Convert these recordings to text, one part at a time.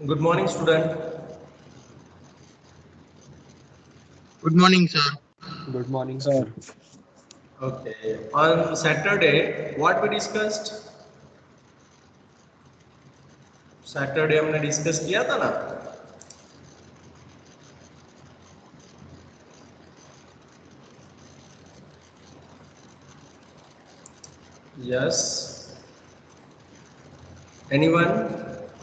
Good morning, student. Good morning, sir. Good morning, Sir. sir. Okay. On Saturday, what we discussed? Saturday हमने discuss किया था ना? Yes. Anyone?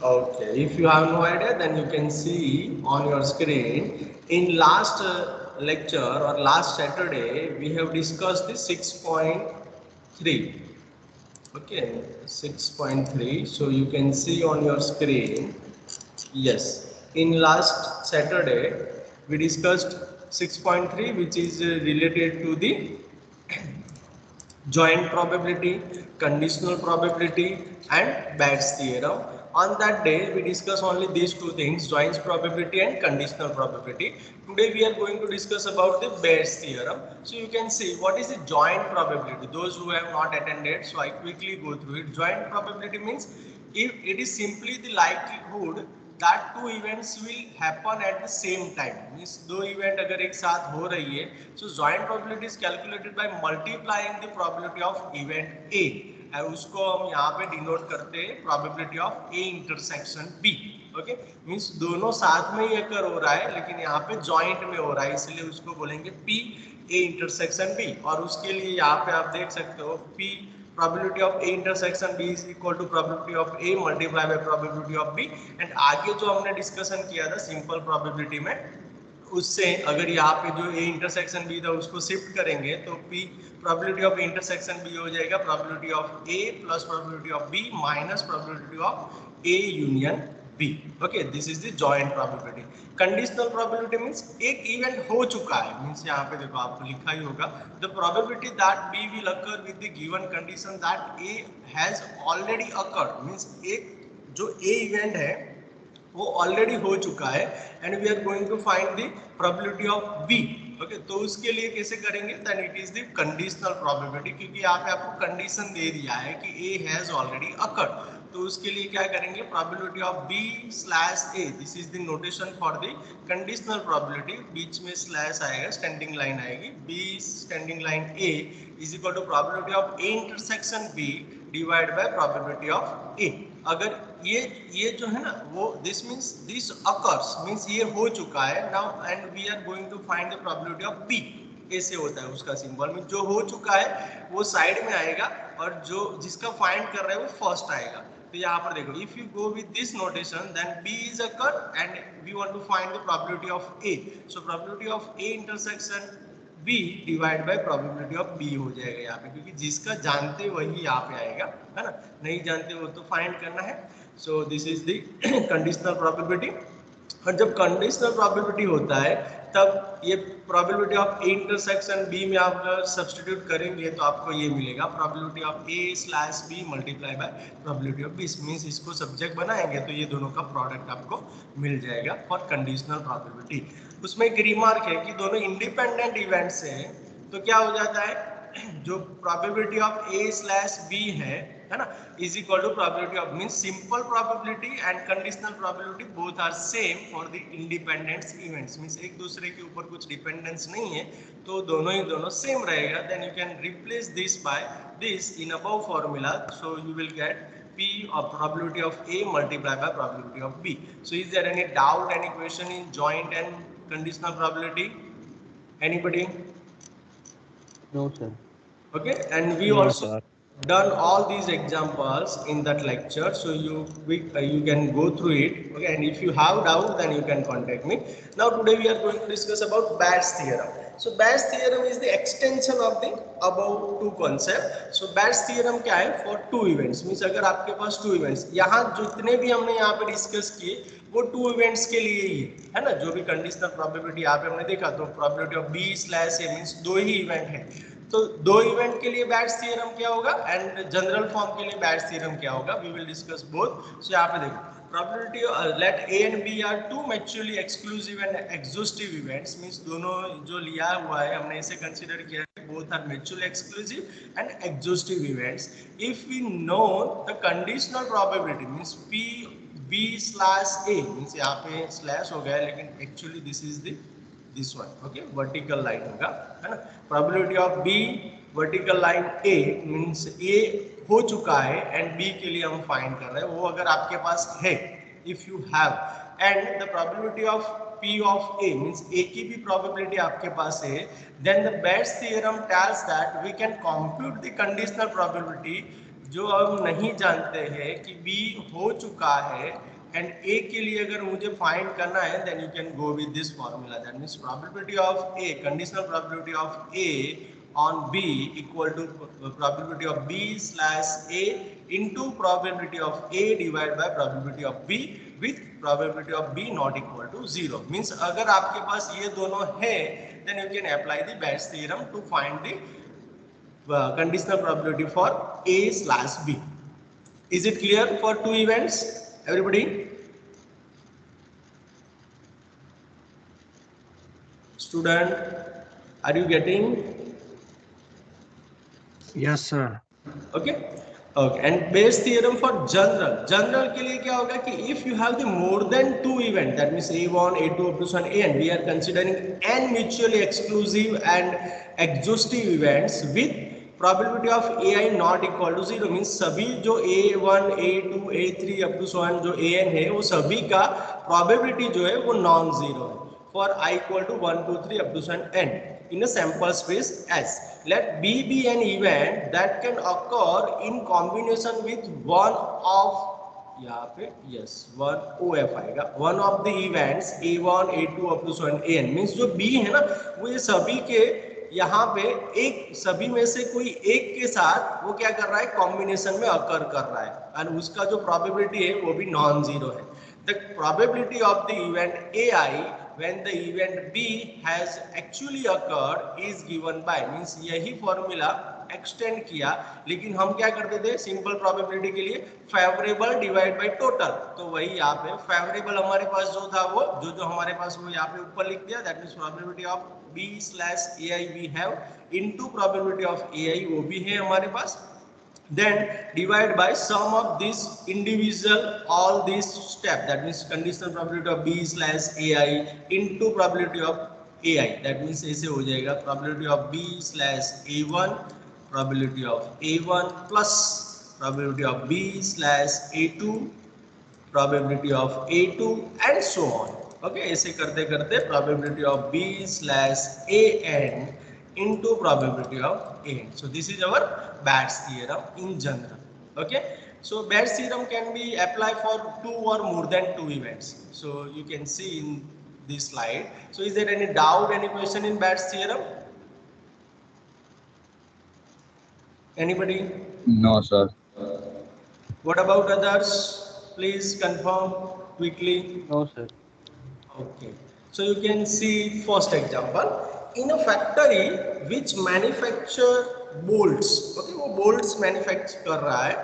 Okay. If you have no idea, then you can see on your screen. In last lecture or last Saturday, we have discussed the 6.3. Okay, 6.3. So you can see on your screen. Yes, in last Saturday we discussed 6.3, which is related to the joint probability, conditional probability, and Bayes' theorem. On that day, we discuss only these two things: joint probability and conditional probability. Today, we are going to discuss about the Bayes' theorem. So you can see what is the joint probability. Those who have not attended, so I quickly go through it. Joint probability means if it is simply the likelihood that two events will happen at the same time, means दो event अगर एक साथ हो रही है, so joint probability is calculated by multiplying the probability of event A, और उसको हम यहाँ पे डिनोट करते हैं probability of A intersection B. Okay, means दोनों साथ में ही अगर हो रहा है लेकिन यहाँ पे जॉइंट में हो रहा है, इसलिए उसको बोलेंगे P A intersection B. और उसके लिए यहाँ पे आप देख सकते हो P probability of A intersection B is equal to probability of A multiplied by probability of B. And आगे जो हमने डिस्कशन किया था सिंपल प्रोबेबिलिटी में, उससे अगर यहाँ पे जो A इंटरसेक्शन B था उसको शिफ्ट करेंगे तो P probability of intersection B हो जाएगा probability of A plus probability of B minus probability of A union B. Okay, this is the joint probability. Conditional probability means एक event हो चुका है, मींस यहाँ पे देखो आपको लिखा ही होगा the probability that B will occur with the given condition that A has already occurred. Means एक जो A इवेंट है वो ऑलरेडी हो चुका है and we are going to find the probability of B. Okay, तो उसके लिए कैसे करेंगे, then it is the conditional probability, क्योंकि यहाँ पे आपको कंडीशन दे दिया है कि ए हैज ऑलरेडी अकर्ड. तो उसके लिए क्या करेंगे, probability of B slash A, this is the notation for the conditional probability. बीच में स्लैश आएगा, स्टैंडिंग लाइन आएगी, B standing line A is equal to probability of A intersection B divide by probability of A. अगर ये जो है ना वो this means this occurs means ये हो चुका है now and we are going to find the probability of B. ऐसे होता है उसका सिंबल, मीन जो हो चुका है वो साइड में आएगा और जो जिसका फाइंड कर रहे हैं वो फर्स्ट आएगा. तो यहाँ पर देखो, if you go with this notation then B is occur and we want to find the probability of A. So probability of A intersection B divide by probability of B हो जाएगा यहाँ पे, क्योंकि जिसका जानते वही यहाँ पे आएगा, है ना, नहीं जानते वो तो फाइंड करना है. So this is the conditional probability. और जब कंडीशनल प्रोबेबिलिटी होता है तब ये probability of A intersection B में आप सब्स्टिट्यूट करेंगे तो आपको ये मिलेगा probability of A slash B multiply by probability of B. Means इसको सब्जेक्ट बनाएंगे तो ये दोनों का प्रोडक्ट आपको मिल जाएगा फॉर कंडीशनल प्रोबेबिलिटी. उसमें एक रिमार्क है कि दोनों इंडिपेंडेंट इवेंट्स हैं तो क्या हो जाता है, जो probability of A slash B है ना, is equal to probability of, means simple probability and conditional probability both are same for the independent events. Means एक दूसरे के ऊपर कुछ डिपेंडेंस नहीं है तो दोनों ही दोनों सेम रहेगा. Then you can replace this by this in above formula, so you will get P of probability of A multiplied by probability of B. So is there any doubt, any question in joint and conditional probability? Anybody? No, sir. Okay, and we No, also sir. done all these examples in that lecture, so you can go through it. Okay, and if you have doubt then you can contact me. Now today we are going to discuss about Bayes' theorem. So Bayes' theorem is the extension of the above two concept. So Bayes' theorem क्या है, for two events, means अगर आपके पास two events, यहाँ जितने भी हमने यहाँ पे डिस्कस किए वो टू इवेंट्स के लिए ही है ना. जो भी कंडीशनल प्रोबेबिलिटी यहाँ पे हमने देखा तो probability of B slash A means दो ही इवेंट है, तो दो इवेंट के लिए बैट्स थ्योरम क्या होगा एंड जनरल फॉर्म के लिए बैट्स थ्योरम क्या होगा, we will discuss both. So यहाँ पे देखो, probability let A and B are two mutually exclusive and exhaustive events, means दोनों जो लिया हुआ है हमने इसे कंसीडर किया है both are mutually exclusive and exhaustive events. If we know the conditional probability means P, b slash a means यहाँ पे स्लैश हो गया लेकिन actually this is this one, okay, vertical line होगा, है ना। Probability of b vertical line a means a हो चुका है एंड b के लिए हम फाइंड कर रहे हैं, वो अगर आपके पास है, if you have, and the probability of p of a means a की भी प्रोबेबिलिटी आपके पास है, then the best theorem tells that we can compute the conditional probability, जो हम नहीं जानते हैं कि b हो चुका है एंड a के लिए अगर मुझे फाइंड करना है, then you can go with this formula, that means probability of a, conditional probability of a on b equal to probability of b slash a into probability of a divided by probability of b with probability of b not equal to 0 means अगर आपके पास ये दोनों है, then you can apply the Bayes theorem to find the conditional probability for a slash b. Is it clear for two events, everybody? Student, are you getting? Yes, sir. Okay, okay. And Bayes theorem for general के लिए क्या होगा कि if you have the more than two event, that means a1 a2 up to an, we are considering n mutually exclusive and exhaustive events with probability of ai not equal to 0 means सभी जो a1 a2 a3 up to जो an है वो सभी का probability जो है वो नॉन जीरो है for I equal to 1 2 3 up to n in a sample space S. Let B be an event that can occur in combination with one of, यहाँ पे yes, one OF आएगा, one of the events A1 A2 up to an means जो B है ना वो ये सभी के यहाँ पे एक, सभी में से कोई एक के साथ वो क्या कर रहा है, कॉम्बिनेशन में अकर कर रहा है और उसका जो प्रोबेबिलिटी है वो भी नॉन जीरो है. The probability of the event AI when the event B has actually occurred is given by means यही फॉर्मूला एक्सटेंड किया, लेकिन हम क्या करते थे सिंपल प्रोबेबिलिटी के लिए फेवरेबल डिवाइड बाय टोटल, तो वही यहाँ पे फेवरेबल हमारे पास जो था वो जो हमारे पास वो यहाँ पे ऊपर लिख दिया, that means probability of B slash AI we have into probability of AI वो भी है हमारे पास, then divide by sum of this individual all these step, that means conditional probability of B slash AI into probability of AI, that means ऐसे हो जाएगा probability of B slash A1 probability of A1 plus probability of B slash A2 probability of A2 and so on. Okay, ऐसे करते करते probability of B slash AN into probability of AN. So this is our Bayes theorem in general. Okay, so Bayes theorem can be applied for two or more than two events. So you can see in this slide. So is there any doubt, any question in Bayes theorem? Anybody? No, sir. What about others? Please confirm quickly. No, sir. Okay, so you can see first example in a factory which manufacture bolts. Okay, वो bolts manufacture कर रहा है.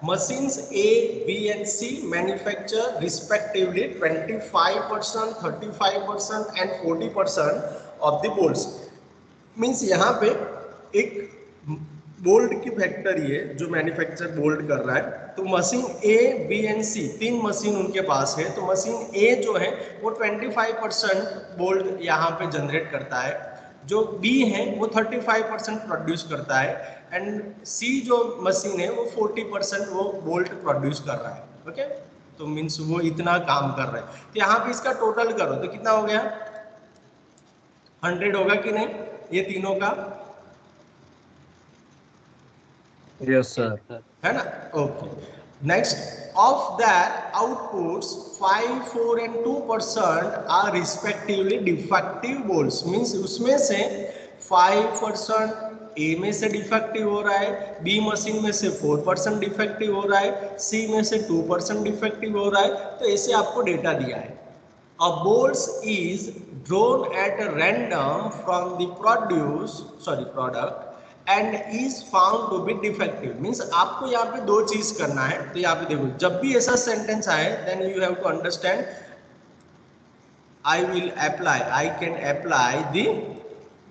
Machines A, B and C manufacture respectively 25%, 35% and 40% of the bolts. Means यहाँ पे एक bolt की factory है जो मैन्युफैक्चर बोल्ट कर रहा है, तो मशीन ए बी एंड सी तीन मशीन उनके पास है, तो मशीन ए जो है वो 25% बोल्ट यहाँ पे जनरेट करता है, जो बी है वो 35% प्रोड्यूस करता है एंड सी जो मशीन है वो 40% वो बोल्ट प्रोड्यूस कर रहा है. ओके, तो मीन्स वो इतना काम कर रहा है, तो यहाँ पे इसका टोटल करो तो कितना हो गया, 100 होगा कि नहीं ये तीनों का? Yes, sir. है ना. Okay, next of that outputs 5, 4 and 2% are respectively defective bolts, means उसमें से 5% ए में से डिफेक्टिव हो रहा है, बी मशीन में से 4% डिफेक्टिव हो रहा है, सी में से 2% डिफेक्टिव हो रहा है, तो ऐसे आपको डेटा दिया है. A bolts is drawn at a random from the product and is found to be defective. Means आपको यहाँ पे दो चीज करना है, तो यहाँ पे देखो जब भी ऐसा सेंटेंस आए then you have to understand I can apply the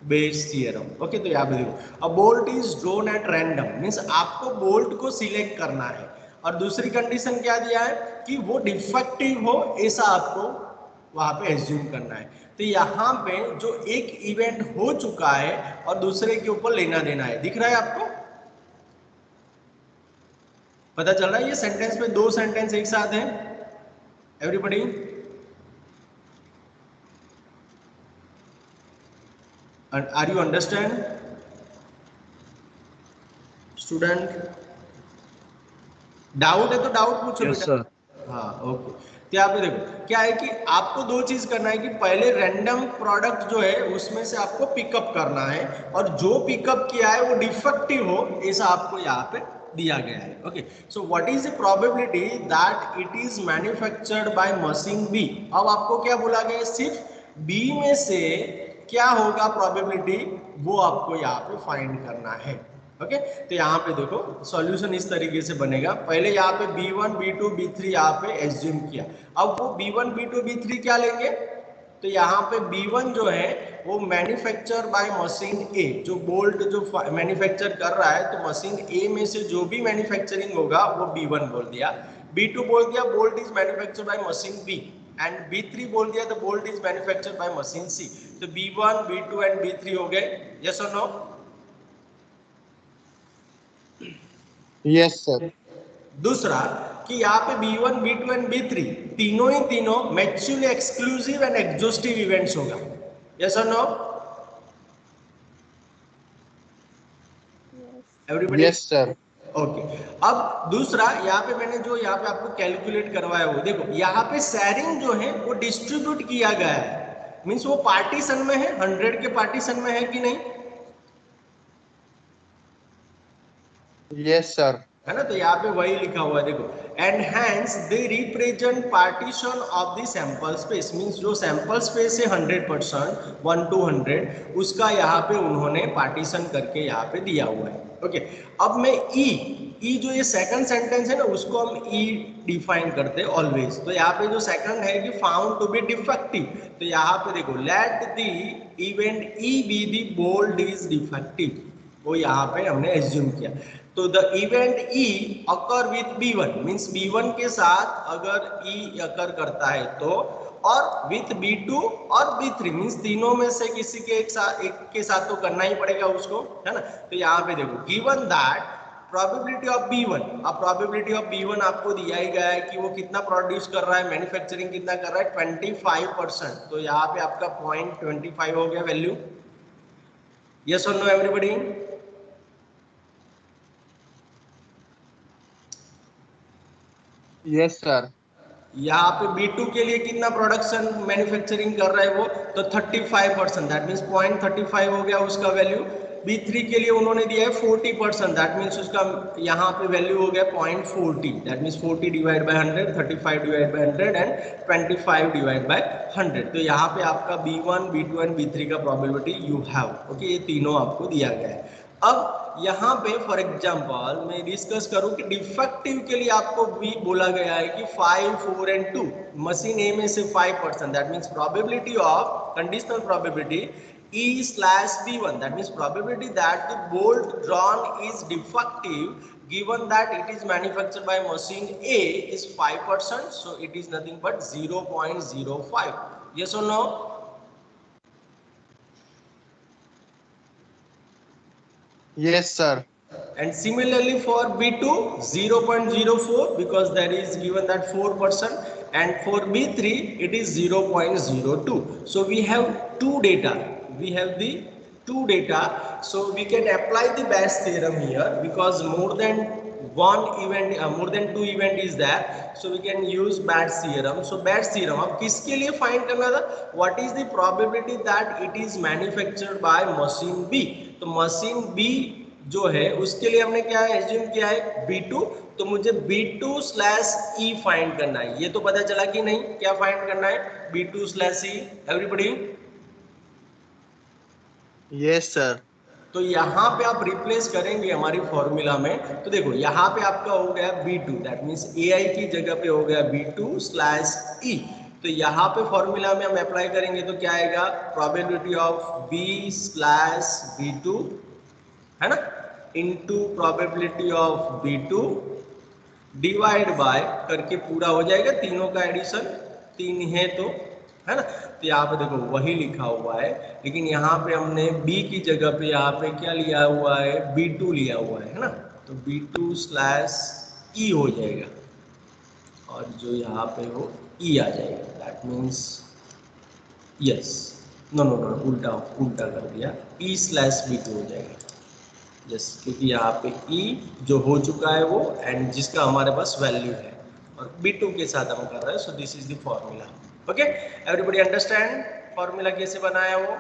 Bayes theorem. Okay, तो यहाँ पे देखो a bolt is drawn at random means आपको बोल्ट को सिलेक्ट करना है. और दूसरी कंडीशन क्या दिया है कि वो डिफेक्टिव हो, ऐसा आपको वहां पे एज्यूम करना है। तो यहाँ पे जो एक इवेंट हो चुका है और दूसरे के ऊपर लेना देना है, दिख रहा है आपको, पता चल रहा है? ये सेंटेंस में दो सेंटेंस एक साथ है। Everybody, are you understand student? Doubt है तो डाउट पूछो यस बेटा। सर। हाँ ओके। तो यहाँ पे देखो क्या है कि आपको दो चीज करना है कि पहले रैंडम प्रोडक्ट जो है उसमें से आपको पिकअप करना है और जो पिकअप किया है वो डिफेक्टिव हो, ऐसा आपको यहाँ पे दिया गया है। Okay, so what is the probability that it is manufactured by machine B. अब आपको क्या बोला गया है, सिर्फ बी में से क्या होगा प्रोबेबिलिटी, वो आपको यहाँ पे फाइंड करना है। ओके, तो यहाँ पे देखो सॉल्यूशन इस तरीके से बनेगा। पहले यहाँ पे B1, B2, B3 यहाँ पे एज्यूम किया। अब वो B1, B2, B3 क्या लेंगे, तो यहाँ पे B1 जो है वो मैन्युफैक्चर बाय मशीन ए, जो बोल्ट जो मैन्युफैक्चर कर रहा है, तो मशीन ए में से जो भी मैन्युफैक्चरिंग होगा वो B1 बोल दिया। B2 बोल दिया bolt is manufacture by machine B, and B3 बोल दिया तो bolt is manufacture by machine C. तो B1, B2 एंड B3 हो गए। यस और नो? Yes sir. दूसरा कि यहाँ पे B1, B2 एंड B3 तीनों ही तीनों mutually exclusive and exhaustive events होगा। यस और no everybody? Yes sir. Okay, अब दूसरा यहाँ पे मैंने जो यहाँ पे आपको कैलकुलेट करवाया वो देखो, यहाँ पे शेयरिंग जो है वो डिस्ट्रीब्यूट किया गया है, मीन्स वो पार्टीशन में है, 100 के पार्टीशन में है कि नहीं, यस सर। है ना? तो यहाँ पे वही लिखा हुआ है देखो, and hence they represent partition of the sample space, means जो सैंपल स्पेस है 100%, 1 to 100, उसका यहाँ पे उन्होंने पार्टीशन करके यहाँ पे दिया हुआ है। ओके, अब मैं ई जो ये सेकंड सेंटेंस है ना, उसको हम ई डिफाइन करते हैं ऑलवेज। तो यहाँ पे जो सेकंड है कि फाउंड टू बी डिफेक्टिव, तो यहाँ पे देखो let the event E be the bolt is defective, वो यहाँ पे हमने एज्यूम किया। तो the event E occur with B1, means B1 के साथ अगर ई अकर करता है तो, और विथ B2 और B3, मींस तीनों में से किसी के एक के साथ तो करना ही पड़ेगा उसको, है ना? तो यहाँ पे देखो given that probability of B1, अब प्रोबेबिलिटी ऑफ B1 आपको दिया ही गया है कि वो कितना प्रोड्यूस कर रहा है, मैन्युफैक्चरिंग कितना कर रहा है, 25%। तो यहाँ पे आपका 0.25 हो गया वैल्यू। यस और नो एवरीबॉडी? Yes sir. यहाँ पे B2 के लिए कितना प्रोडक्शन मैन्युफैक्चरिंग कर रहा है वो, तो 35%, दैट मीन्स 0.35 हो गया उसका वैल्यू। B3 के लिए उन्होंने दिया है 40%, दैट मीन्स उसका यहाँ पे वैल्यू हो गया 0.40, that means 40 divide by 100, 35 divide by 100 and 25 divide by 100। तो यहाँ पे आपका B1, B2 एंड B3 का प्रोबेबिलिटी यू हैव। ओके, ये तीनों आपको दिया गया है। अब यहाँ पे फॉर एग्जांपल मैं डिस्कस करूं कि डिफेक्टिव के लिए आपको भी बोला गया है कि 5, 4 एंड 2, मशीन ए में से 5%, that means probability of conditional probability E/B1, that means probability that the bolt drawn is defective given that it is manufactured by machine A is 5%, so it is nothing but 0.05. Yes or no? Yes sir. And similarly for B2 0.04, because that is given that 4%, and for B3 it is 0.02. so we have two data, so we can apply the Bayes theorem here, because more than one event, more than two event is there, so we can use Bayes theorem. So Bayes theorem अब किसके लिए find करना था, what is the probability that it is manufactured by machine B, तो machine B जो है उसके लिए हमने क्या एज्यूम किया है, B2, तो मुझे B2/E फाइंड करना है। ये तो पता चला कि नहीं, क्या फाइंड करना है, B2/E। एवरीबॉडी? Yes sir. तो यहाँ पे आप रिप्लेस करेंगे हमारी फॉर्मूला में, तो देखो यहाँ पे आपका हो गया B2, दैट मीन्स AI की जगह पे हो गया B2/E। तो यहाँ पे फॉर्मूला में हम अप्लाई करेंगे तो क्या आएगा, प्रोबेबिलिटी ऑफ B/B2, है ना, into probability of B2 divide by करके पूरा हो जाएगा, तीनों का एडिशन 3 है तो, है ना। तो यहाँ पे देखो वही लिखा हुआ है, लेकिन यहाँ पे हमने b की जगह पे यहाँ पे क्या लिया हुआ है, b2 लिया हुआ है ना। तो b2/e हो जाएगा, और जो यहाँ पे हो e आ जाएगा। That means yes, no no no, उल्टा उल्टा कर दिया, e/b2 हो जाएगा। यस, क्योंकि यहाँ पे e जो हो चुका है वो, एंड जिसका हमारे पास वैल्यू है, और b2 के साथ हम कर रहे हैं। सो this is the formula. Okay, everybody understand formula कैसे बनाया वो?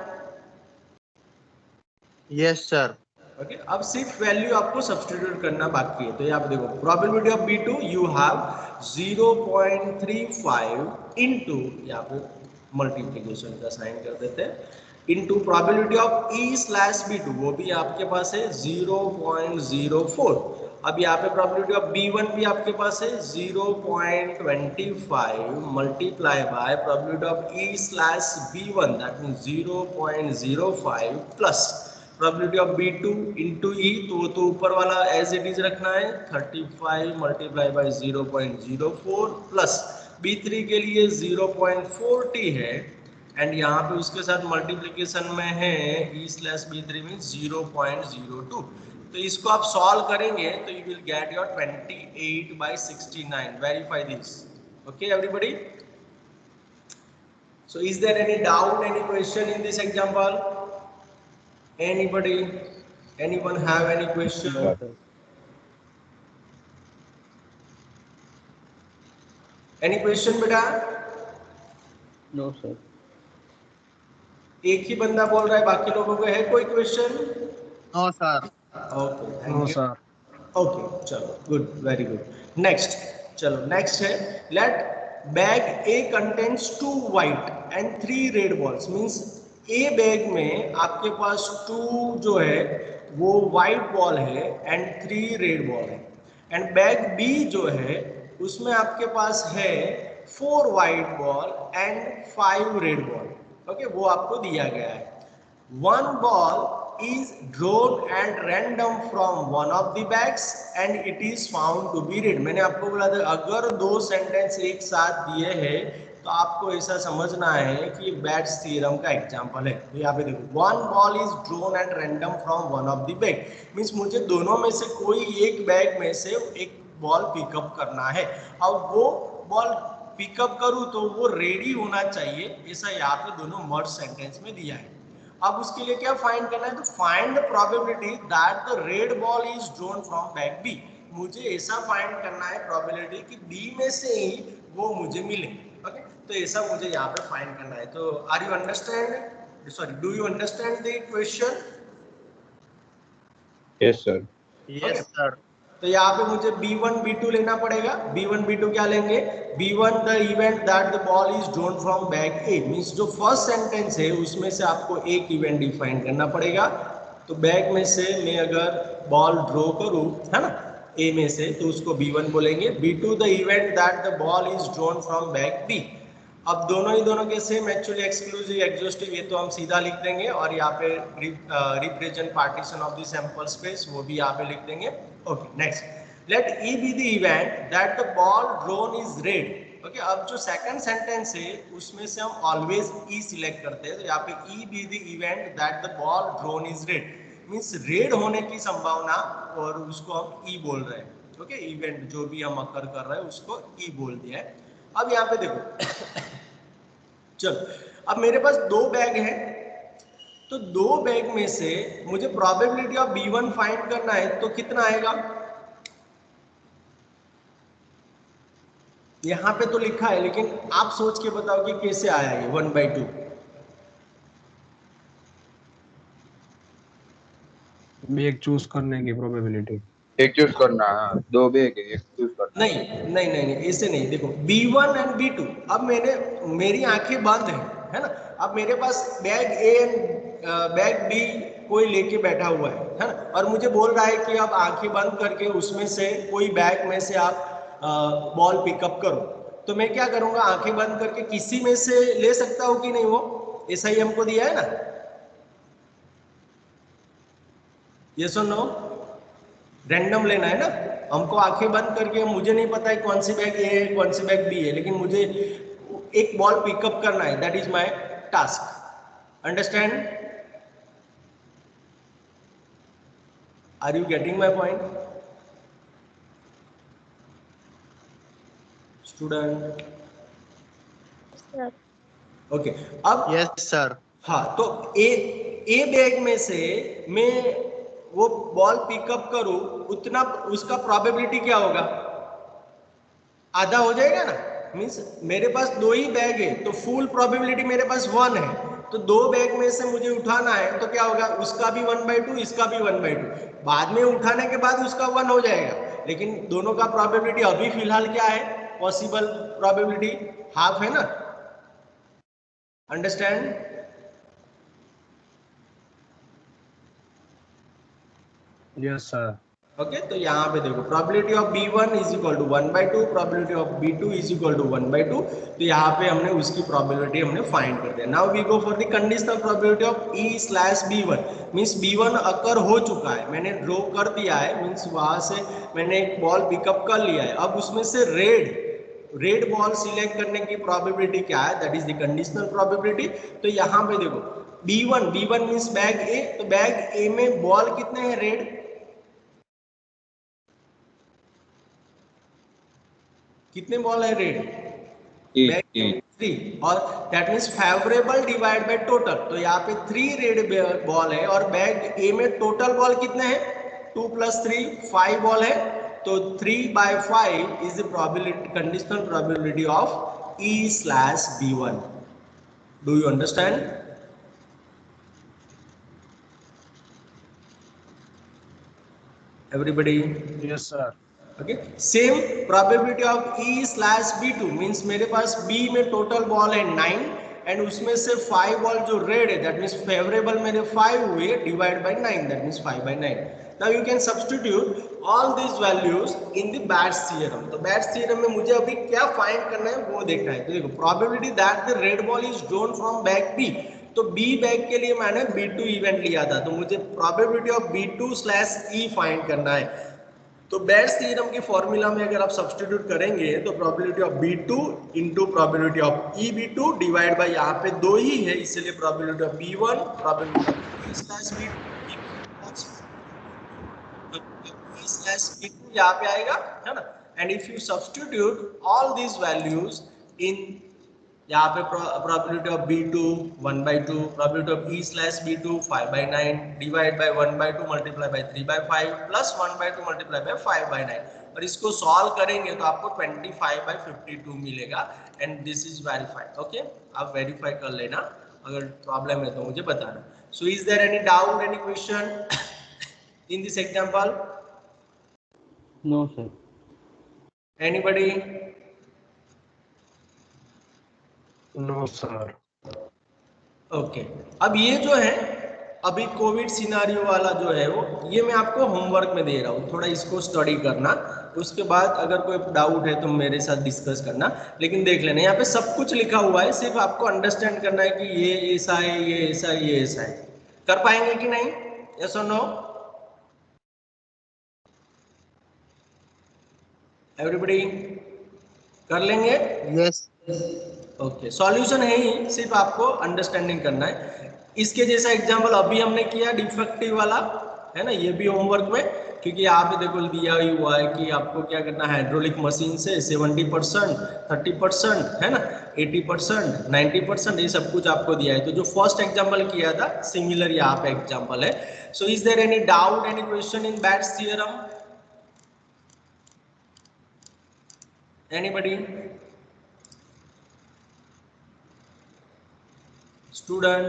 Yes, sir. ओके, अब सिर्फ वैल्यू आपको सब्स्टिट्यूट करना बाकी है। तो यहाँ पे देखो probability of b2 you have 0.35 into, यहाँ पे मल्टीप्लिकेशन का साइन कर देते हैं, इनटू प्रोबेबिलिटी ऑफ e/b2, वो भी आपके पास है 0.04। अब यहाँ पे प्रोबेबिलिटी ऑफ b1 भी आपके पास है 0.25 multiply by probability of e/b1, that means 0.05 plus probability of b2 into e, तो ऊपर वाला एज इट इज रखना है, 35 मल्टीप्लाई बाय 0.04 प्लस b3 के लिए 0.40 है, एंड यहाँ पे उसके साथ मल्टीप्लिकेशन में है e/b3 मीन्स 0.02। तो इसको आप सॉल्व करेंगे तो you will get your 28/69। Verify this. Okay everybody, so is there any doubt, any question in this example? Anybody, anyone have any question? No, sir. Any question बेटा? No, sir. एक ही बंदा बोल रहा है, बाकी लोगों को है कोई question? No, sir. Okay, No, thank you. sir. Okay, चलो गुड, वेरी गुड। नेक्स्ट, चलो नेक्स्ट है, let bag A contains 2 white and 3 red balls, means A bag में आपके पास 2 जो है वो व्हाइट बॉल है एंड 3 रेड बॉल है, एंड बैग बी जो है उसमें आपके पास है 4 white ball and 5 red ball. Okay, वो आपको दिया गया है। One ball is drawn at random from one of the bags and it is found to be red। मैंने आपको बोला था अगर दो सेंटेंस एक साथ दिए हैं तो आपको ऐसा समझना है कि बैट्स थ्योरम का एग्जांपल है। तो यहाँ पे देखो, one ball is drawn at random from one of the bag, means मुझे दोनों में से कोई एक बैग में से एक बॉल पिकअप करना है। अब वो बॉल पिकअप करूँ तो वो रेडी होना चाहिए, ऐसा यहाँ पे दोनों मर्ज सेंटेंस में दिया है। अब उसके लिए क्या फाइंड करना है, तो find the probability that the red ball is drawn from bag B. मुझे ऐसा फाइंड करना है प्रोबेबिलिटी कि बी में से ही वो मुझे मिले। ओके, तो ऐसा मुझे यहाँ पे फाइंड करना है। तो are you understand, sorry do you understand the question? Yes, sir. Yes, sir. तो यहाँ पे मुझे b1 b2 लेना पड़ेगा। b1 b2 क्या लेंगे, b1 the event that the ball is drawn from bag A, means जो फर्स्ट सेंटेंस है उसमें से आपको एक इवेंट डिफाइन करना पड़ेगा। तो बैग में से मैं अगर बॉल ड्रॉ करूँ, है ना, ए में से, तो उसको b1 बोलेंगे। b2 the event that the ball is drawn from bag B. अब दोनों ही दोनों के सेम, एक्चुअली एक्सक्लूसिव एग्जॉस्टिव ये तो हम सीधा लिख देंगे, और यहाँ पे represent partition of the sample space वो भी यहाँ पे लिख देंगे। Okay, next, let E be the event that the ball drawn is red. Okay, अब जो सेकंड सेंटेंस है उसमें से हम ऑलवेज ई सिलेक्ट करते हैं। तो यहाँ पे ई be the event that the ball drawn is red, means red होने की संभावना, और उसको हम ई बोल रहे हैं। ओके, इवेंट जो भी हम अकर कर रहे हैं उसको ई बोल दिया है। अब यहाँ पे देखो चलो, अब मेरे पास 2 बैग हैं, तो 2 बैग में से मुझे प्रोबेबिलिटी ऑफ b1 फाइंड करना है, तो कितना आएगा? यहाँ पे तो लिखा है, लेकिन आप सोच के बताओ कि कैसे आया ये 1/2। एक चूज करने की प्रोबेबिलिटी। एक चूज करना है, 2 बैग है, एक चूज करना। नहीं नहीं नहीं नहीं, ऐसे नहीं। देखो b1 एंड b2, अब मेरी आंखें बंद है ना। अब मेरे पास bag A and bag B कोई लेके बैठा हुआ है ना, और मुझे बोल रहा है कि आप आंखें बंद करके उसमें से कोई बैग में से आप बॉल पिकअप करो। तो मैं क्या करूंगा, आंखें बंद करके किसी में से ले सकता हूँ कि नहीं? वो ऐसा ही हमको दिया है ना, यस और नो? रैंडम लेना है ना। हमको आंखें बंद करके मुझे नहीं पता है कौन सी बैग ए है कौन सी बैग बी है, लेकिन मुझे एक बॉल पिकअप करना है, that is my task. Understand? Are you getting my point student? Okay, अब Yes, sir. हाँ, तो ए बैग में से मैं वो बॉल पिकअप करूं, उतना उसका प्रोबेबिलिटी क्या होगा? आधा हो जाएगा ना। मीन्स मेरे पास 2 ही बैग है तो फुल प्रोबेबिलिटी मेरे पास 1 है, तो 2 बैग में से मुझे उठाना है तो क्या होगा? उसका भी 1/2, इसका भी 1/2। बाद में उठाने के बाद उसका 1 हो जाएगा, लेकिन दोनों का प्रोबेबिलिटी अभी फिलहाल क्या है? पॉसिबल प्रोबेबिलिटी हाफ है ना। अंडरस्टैंड? Yes sir. ओके, तो यहाँ पे देखो probability of B1 is equal to 1/2, probability of B2 is equal to 1/2। तो यहाँ पे हमने उसकी प्रोबेबिलिटी हमने फाइंड कर दिया। Now we go for the conditional probability of E/B1। Means B1 occur हो चुका है, मैंने ड्रॉ कर दिया है, मींस वहां से मैंने एक बॉल पिकअप कर लिया है। अब उसमें से रेड बॉल सिलेक्ट करने की प्रोबेबिलिटी क्या है? That is the conditional probability. तो यहाँ पे देखो B1 मींस बैग ए, तो बैग ए में बॉल कितने हैं रेड? कितने बॉल है रेड? एक 3, और that means favourable divide by total. तो यहाँ पे 3 रेड बॉल है और बैग ए में टोटल बॉल कितने हैं? 2 + 3 5 बॉल है, तो 3/5 is the probability, conditional probability of E/B1। Do you understand? Everybody? Yes sir. Okay, same probability of E/B2 means मेरे पास B में टोटल बॉल है 9 एंड उसमें से 5 बॉल जो रेड है, दैट मींस फेवरेबल मेरे 5 हुए, divide by 9, that means 5/9। Now you can substitute all this values in the bats theorem. तो बैट्स थ्योरम में मुझे अभी क्या फाइंड करना है वो देखना है। तो देखो probability that the red ball is drawn from bag B, तो B बैग के लिए मैंने B2 इवेंट लिया था, तो मुझे प्रोबेबिलिटी ऑफ B2/E फाइंड करना है। तो बेयर्स थ्योरम की फॉर्मूला में अगर आप सब्स्टिट्यूट करेंगे तो probability of B2 into probability of EB2 divide by, यहाँ पे 2 ही है इसलिए probability of B1 probability of E/B2 यहाँ पे आएगा, है ना। And if you substitute all these values in, यहाँ पे probability of B2 1/2, probability of E/B2 5/9 divide by 1/2 multiply by 3/5 plus 1/2 multiply by 5/9, और इसको सॉल्व करेंगे तो आपको 25/52 मिलेगा and this is verified. Okay, आप वेरीफाई कर लेना, अगर प्रॉब्लम है तो मुझे बताना। So is there any doubt, any question in this example? No sir. Anybody? No sir. Okay, अब ये जो है अभी कोविड सिनारियो वाला जो है वो, ये मैं आपको होमवर्क में दे रहा हूँ, थोड़ा इसको स्टडी करना, उसके बाद अगर कोई डाउट है तो मेरे साथ डिस्कस करना। लेकिन देख लेना यहाँ पे सब कुछ लिखा हुआ है, सिर्फ आपको अंडरस्टैंड करना है कि ये ऐसा है, ये ऐसा है, ये ऐसा है। कर पाएंगे कि नहीं? यस और नो? एवरीबॉडी कर लेंगे? Yes. ओके, सॉल्यूशन है ही, सिर्फ आपको अंडरस्टैंडिंग करना है। इसके जैसा एग्जांपल अभी हमने किया डिफेक्टिव वाला, है ना, ये भी होमवर्क में, क्योंकि यहाँ पे देखो दिया ही हुआ है कि आपको क्या करना है, हाइड्रोलिक मशीन से 70%, 30%, है ना, 80%, 90%, ये सब कुछ आपको दिया है। तो जो फर्स्ट एग्जाम्पल किया था सिमिलर यहाँ पे एग्जाम्पल है। So is there any doubt, any question in Bayes' theorem? Anybody? Student,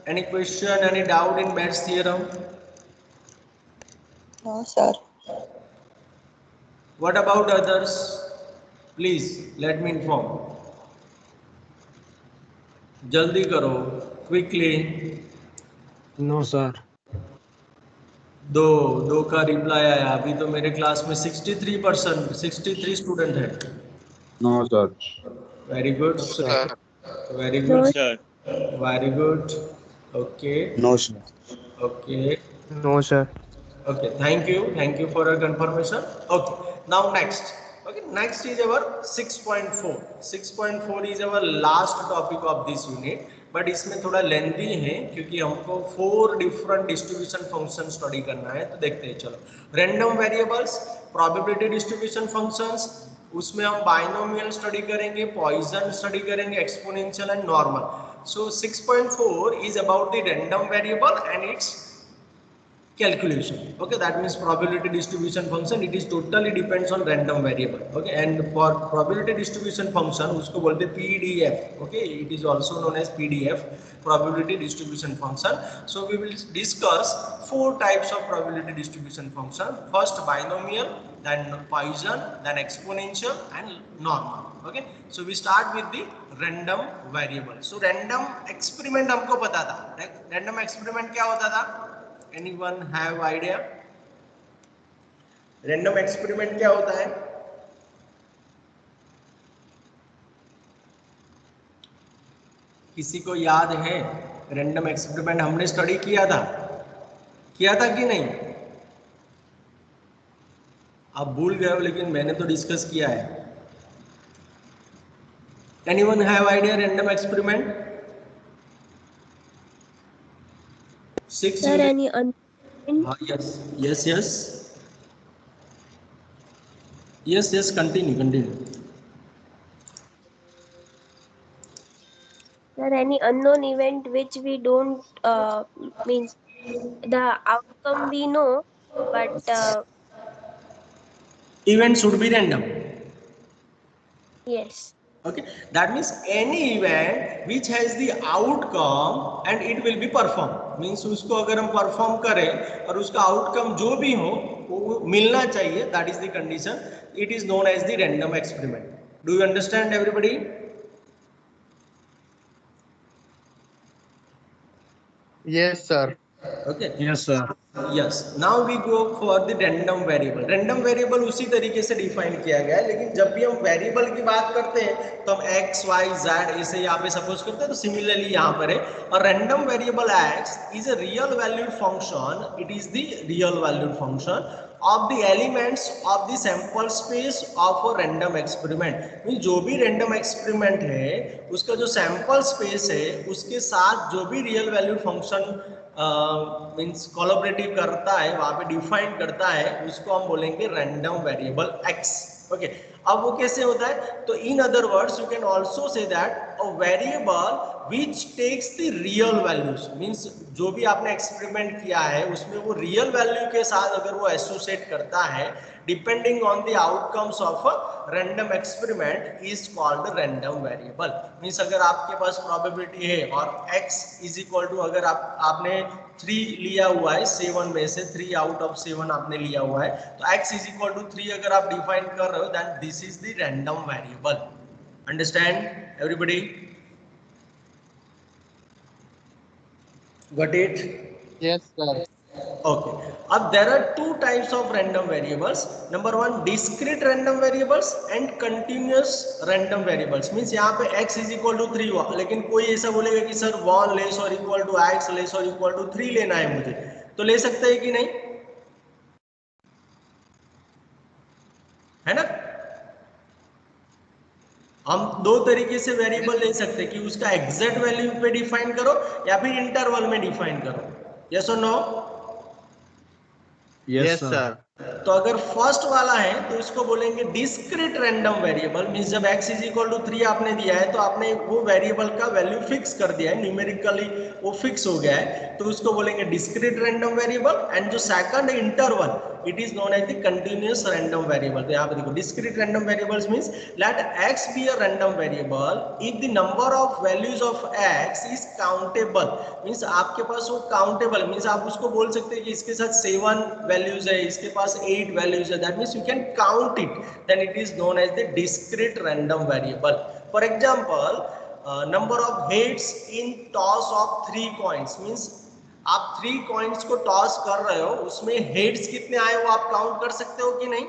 any question, any doubt in Bayes' theorem? No, sir. What about others? Please let me inform. जल्दी करो, quickly. No sir. दो का reply आया। अभी तो मेरे class में 63%, 63 student है। No sir. Very good sir, very No, good, sir. Very good. Okay, no sir. Okay, No, sir. Okay, thank you for your confirmation. Okay, now next. Okay, next is our 6.4. 6.4 is our last topic of this unit, but इसमें थोड़ा lengthy है क्योंकि हमको 4 different distribution function study करना है. तो देखते हैं, चलो. Random variables, probability distribution functions, उसमें हम बाइनोमियल स्टडी करेंगे, पॉइजन स्टडी करेंगे, exponential and normal. So 6.4 is about the random variable and its calculation. Okay, that means probability distribution function, it is totally depends on random variable. Okay, and for probability distribution function usko bolte PDF. Okay, it is also known as PDF, probability distribution function. So we will discuss 4 types of probability distribution function. First binomial, then Poisson, then exponential and normal. Okay, so we start with the random variable. So random experiment हमको पता था. Random experiment क्या होता था? Anyone have idea? Random experiment क्या होता है? किसी को याद है? Random experiment हमने स्टडी किया था कि नहीं? आप भूल गए हो, लेकिन मैंने तो डिस्कस किया है. Anyone have idea random experiment? 6. Sir, any Yes, continue. Sir, any unknown event which we don't means the outcome we know, but Event should be random. yes. Okay, that means any event which has the outcome and it will be performed, means उसको अगर हम perform करें और उसका outcome जो भी हो वो मिलना चाहिए, that is the condition. It is known as the random experiment. Do you understand, everybody? Yes, sir. Okay. Yes, sir. Yes. Now we go for the random variable. Random variable उसी तरीके से define किया गया है, लेकिन जब भी हम वेरिएबल की बात करते हैं तो हम x, y, z ऐसे यहाँ पे सपोज करते हैं, तो सिमिलरली यहाँ पर है. और random variable x is a real valued function. It is the real valued function of the elements of the sample space of a random experiment. Mean जो भी random experiment है उसका जो sample space है उसके साथ जो भी real valued function means collaborative करता है, वहां पे डिफाइन करता है, उसको हम बोलेंगे रैंडम वेरिएबल x. ओके, अब वो कैसे होता है? तो in other words you can also say that a variable which takes the real values, means जो भी आपने एक्सपेरिमेंट किया है उसमें वो रियल वैल्यू के साथ अगर वो एसोसिएट करता है depending on the outcomes of a random experiment is called random variable. Means अगर आपके पास प्रोबेबिलिटी है और x इज इक्वल टू, अगर आपने 3 लिया हुआ है 7 में से, 3 आउट ऑफ 7 आपने लिया हुआ है, तो x इज इक्वल टू 3 अगर आप डिफाइन कर रहे हो, then this is the random variable. Understand everybody? Got it? Yes, sir. Okay. अब there are 2 types of random variables. Number 1, discrete random variables and continuous random variables. Means यहाँ पे x is equal to 3 हुआ, लेकिन कोई ऐसा बोलेगा कि sir 1 less और इक्वल टू x लेस और इक्वल टू 3 लेना है मुझे, तो ले सकते हैं कि नहीं? है ना? हम 2 तरीके से वेरिएबल ले सकते हैं कि उसका एग्जैक्ट वैल्यू पे डिफाइन करो या फिर इंटरवल में डिफाइन करो. यस और नो? Yes, sir. तो अगर फर्स्ट वाला है तो इसको बोलेंगे डिस्क्रीट रैंडम वेरिएबल. मींस जब x इज इक्वल टू 3 आपने दिया है तो आपने वो वेरिएबल का वैल्यू फिक्स कर दिया है, न्यूमेरिकली वो फिक्स हो गया है, तो उसको बोलेंगे डिस्क्रीट रैंडम वेरिएबल. एंड जो second interval, it is known as the continuous random variable. तो यहाँ पे देखो discrete random variables means let x be a random variable if the number of values of x is countable. Means आपके पास वो countable, means आप उसको बोल सकते हैं कि इसके साथ 7 वैल्यूज है, इसके पास 8 values है, that means you can count it, then it is known as the discrete random variable. For example, number of heads in toss of 3 coins means आप 3 coins को टॉस कर रहे हो, उसमें हेड्स कितने आए वो आप काउंट कर सकते हो कि नहीं?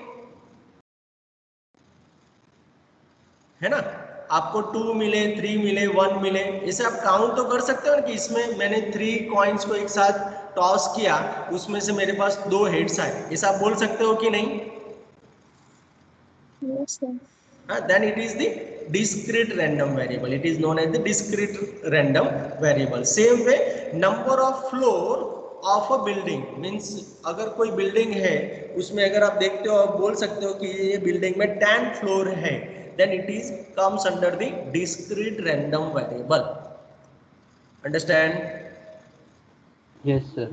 है ना? आपको 2 मिले, 3 मिले, 1 मिले, इसे आप काउंट तो कर सकते हो कि इसमें मैंने 3 कॉइन्स को एक साथ टॉस किया, उसमें से मेरे पास 2 हेड्स आए, ऐसा आप बोल सकते हो कि नहीं? Yes, sir. Then it is the discrete random variable. It is known as the discrete random variable. Same way, number of floor of a building means अगर कोई बिल्डिंग है उसमें अगर आप देखते हो, आप बोल सकते हो कि ये बिल्डिंग में 10 फ्लोर है, then it is comes under the discrete random variable. Understand? Yes, sir.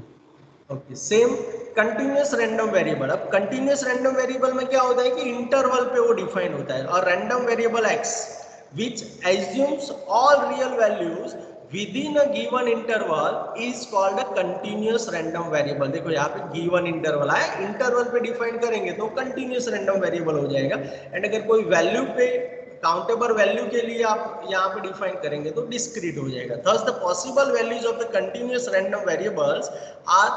Okay, same continuous random variable. अब कंटिन्यूअस रैंडम वेरिएबल में क्या होता है कि इंटरवल पे वो डिफाइन होता है, और random variable x which assumes all real values within a given interval is called a continuous random variable. देखो यहाँ पे गिवन इंटरवल आया, इंटरवल पे डिफाइन करेंगे तो कंटिन्यूअस रैंडम वेरिएबल हो जाएगा. एंड अगर कोई वैल्यू पे काउंटेबल वैल्यू के लिए आप यहाँ पे डिफाइन करेंगे तो डिस्क्रीट हो जाएगा. Thus the possible values of the continuous random variables are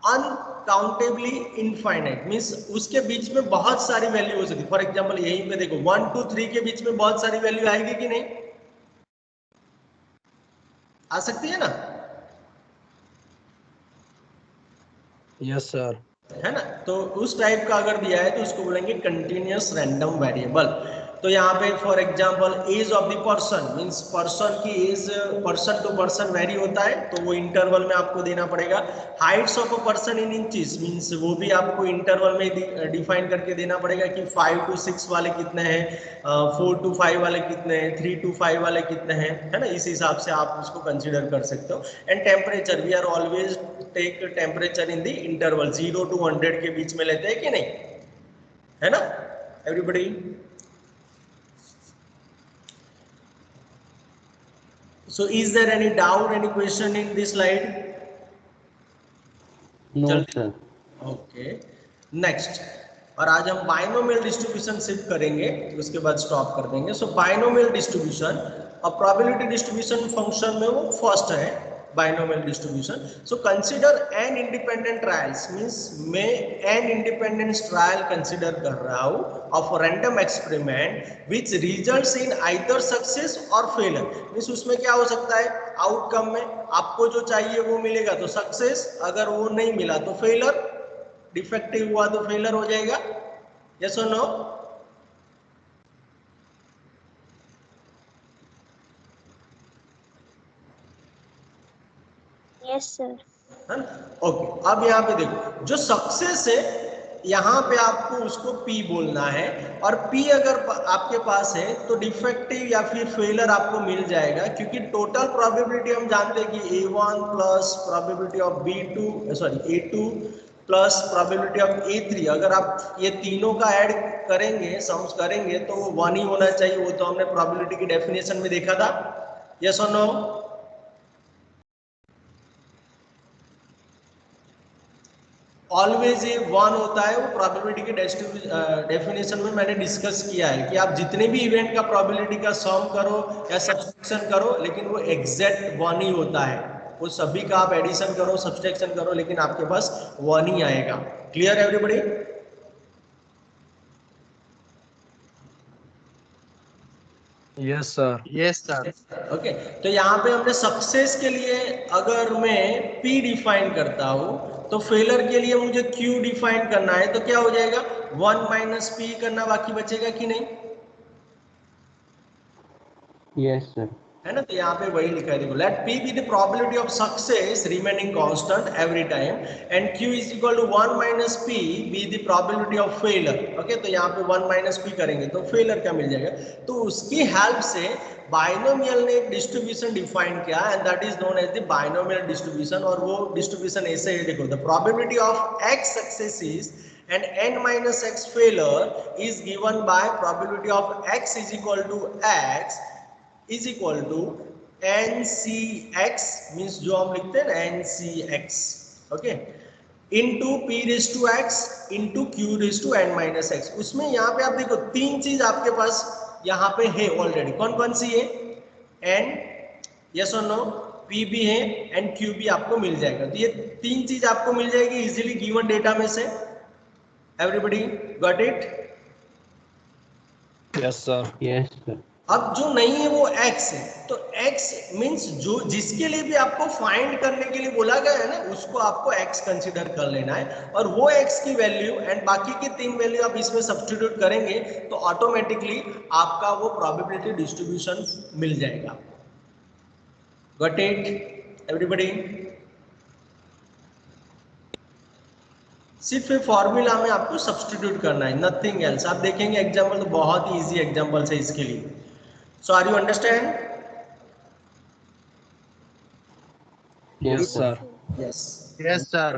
uncountably infinite. Means उसके बीच में बहुत सारी वैल्यू हो सकती है. फॉर एग्जांपल यहीं पे देखो 1 2 3 के बीच में बहुत सारी वैल्यू आएगी कि नहीं? आ सकती है ना? Yes, sir. है ना? तो उस टाइप का अगर दिया है तो उसको बोलेंगे कंटिन्यूअस रैंडम वेरिएबल. तो यहाँ पे for example age of the person means person की age person to person vary होता है, तो वो इंटरवल में आपको देना पड़ेगा. Heights of a person in inches means वो भी आपको इंटरवल में डिफाइन करके देना पड़ेगा कि 5 to 6 वाले कितने हैं, 4 to 5 वाले कितने हैं, 3 to 5 वाले कितने हैं, है ना? इस हिसाब से आप उसको कंसीडर कर सकते हो. And temperature, we are always take temperature in the interval 0 to 100 के बीच में लेते हैं कि नहीं, है ना everybody? So is there any doubt, any question in this slide? No, sir. Okay. Next. और आज हम बाइनोमियल डिस्ट्रीब्यूशन शिफ्ट करेंगे, उसके बाद स्टॉप कर देंगे. सो बाइनोमियल डिस्ट्रीब्यूशन और प्रोबेबिलिटी डिस्ट्रीब्यूशन फंक्शन में वो फर्स्ट है binomial distribution. So consider an independent trials means मैं एन इंडिपेंडेंट ट्रायल कंसीडर कर रहा हूँ of random experiment which results in either success और फेलियर. मींस उसमें क्या हो सकता है, आउटकम में आपको जो चाहिए वो मिलेगा तो सक्सेस, अगर वो नहीं मिला तो फेलियर, डिफेक्टिव हुआ तो फेलियर हो जाएगा. यस और नो? Yes, sir. ओके. अब यहाँ पे देखो जो सक्सेस है यहाँ पे आपको उसको P बोलना है, और P अगर आपके पास है तो डिफेक्टिव या फिर फेलियर आपको मिल जाएगा, क्योंकि टोटल प्रोबेबिलिटी हम जानते हैं कि A1 plus probability of A2 plus probability of A3. अगर आप ये तीनों का ऐड करेंगे, सम्स करेंगे तो वो 1 ही होना चाहिए. वो तो हमने प्रोबेबिलिटी की डेफिनेशन में देखा था. यस और नो? ऑलवेज ये 1 होता है, वो प्रोबेबिलिटी के डेफिनेशन में मैंने डिस्कस किया है कि आप जितने भी इवेंट का प्रोबेबिलिटी का सम करो या सब्सट्रैक्शन करो, लेकिन वो एग्जैक्ट 1 ही होता है. वो सभी का आप एडिशन करो, सब्सट्रैक्शन करो, लेकिन आपके पास 1 ही आएगा. Clear everybody? Yes, sir. Yes, sir. Okay. तो यहाँ पे हमने सक्सेस के लिए अगर मैं P डिफाइन करता हूँ तो फेलियर के लिए मुझे Q डिफाइन करना है, तो क्या हो जाएगा 1 माइनस P करना बाकी बचेगा कि नहीं? Yes, sir. है ना? तो यहाँ पे वही लिखा है, देखो let P be the probability of success remaining constant every time and Q is equal to 1 minus P be the probability of failure. Okay. तो यहाँ पे 1 माइनस P करेंगे तो फेलियर क्या मिल जाएगा. तो उसकी हेल्प से बाइनोमियल ने एक डिस्ट्रीब्यूशन डिफाइन किया and that is known as the binomial distribution. और वो डिस्ट्रीब्यूशन ऐसे है, देखो the probability of x successes and n minus x failure is given by probability of x is equal to x is equal to NCX means जो हम लिखते हैं ना NCX, okay, into P raised to x into Q raised to n minus x. उसमें यहाँ पे आप देखो 3 चीज आपके पास यहाँ पे है ऑलरेडी. कौन कौन सी है? n, यस और नो, P भी है एंड Q भी आपको मिल जाएगा. तो ये 3 चीज आपको मिल जाएगी इजीली गिवन डेटा में से. Everybody got it? Yes, sir. Yes, sir. अब जो नहीं है वो x है, तो x मींस जो जिसके लिए भी आपको फाइंड करने के लिए बोला गया है ना, उसको आपको x कंसीडर कर लेना है, और वो x की वैल्यू एंड बाकी की 3 वैल्यू आप इसमें सब्स्टिट्यूट करेंगे तो ऑटोमेटिकली आपका वो प्रोबेबिलिटी डिस्ट्रीब्यूशन मिल जाएगा। Got it everybody? सिर्फ ये फॉर्मूला में आपको सब्स्टिट्यूट करना है, नथिंग एल्स। आप देखेंगे एग्जाम्पल तो बहुत ही इजी एग्जाम्पल्स है इसके लिए। So are you understand? Yes, sir. Yes, Yes, sir.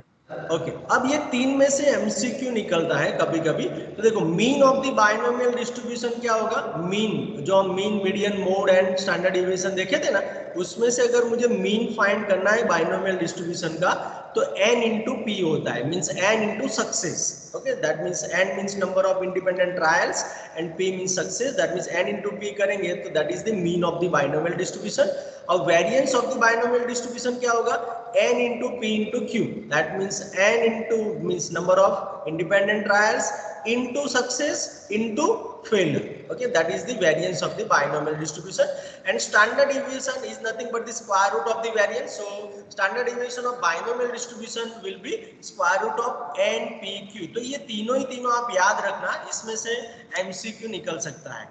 Okay. अब ये 3 में से एमसीक्यू निकलता है कभी कभी। तो देखो mean of the binomial distribution क्या होगा? मीन, जो हम mean, median, mode and standard deviation देखे थे ना, उसमें से अगर मुझे मीन फाइंड करना है बाइनोमियल डिस्ट्रीब्यूशन का, तो n इंटू पी होता है, means n into success. Okay, that means n means number of independent trials and p means success, that means n into p करेंगे तो that is the mean of the binomial distribution. और variance of the binomial distribution क्या होगा? n into p into q, that means n into means number of independent trials into success into failure. Okay, that is the variance of the binomial distribution. And standard deviation is nothing but the square root of the variance. So standard deviation of binomial distribution will be square root of n p q. तो ये तीनों ही तीनों आप याद रखना, इसमें से MCQ निकल सकता है।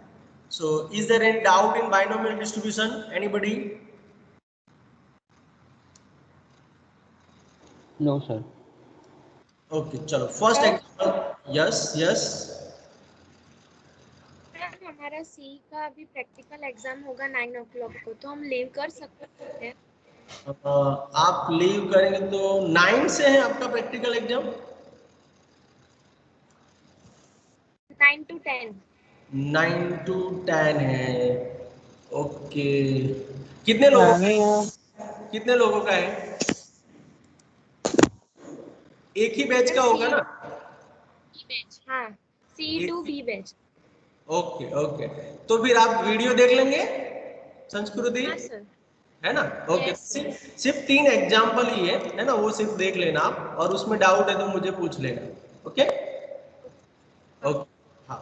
So is there any doubt in binomial distribution? Anybody? No, sir. Okay, चलो फर्स्ट एग्जांपल। यस यस, हमारा सी का अभी प्रैक्टिकल एग्जाम होगा 9 o'clock को, तो हम लीव कर सकते हैं? आप लीव करेंगे तो 9 से है आपका प्रैक्टिकल एग्जाम? 9 to 10। 9 to 10 है। ओके, कितने लोगों का है? एक ही बैच का होगा ना? हाँ, C two B batch. Okay okay, तो फिर आप वीडियो देख लेंगे संस्कृति, हाँ सर। है ना? Okay, Yes, sir. सिर्फ 3 एग्जाम्पल ही है ना, वो सिर्फ देख लेना आप, और उसमें डाउट है तो मुझे पूछ लेना। ओके ओके, हाँ